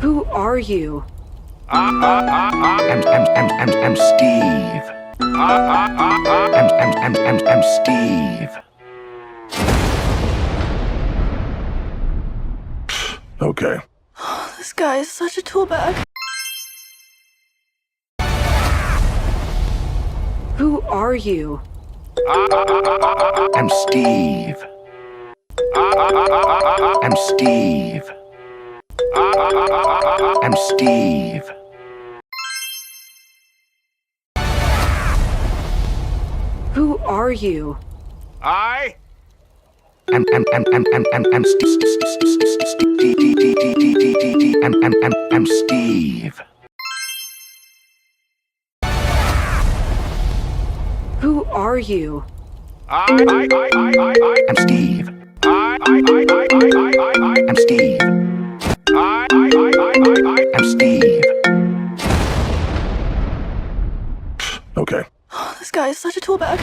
Who are you? I'm Steve. I'm Steve. Okay. This guy is such a tool bag. Who are you? I'm Steve. I'm Steve. I'm Steve. Who are you? I'm Steve. Who are you? I'm Steve. I'm Steve. I'm Steve. Okay. This guy is such a tool bag.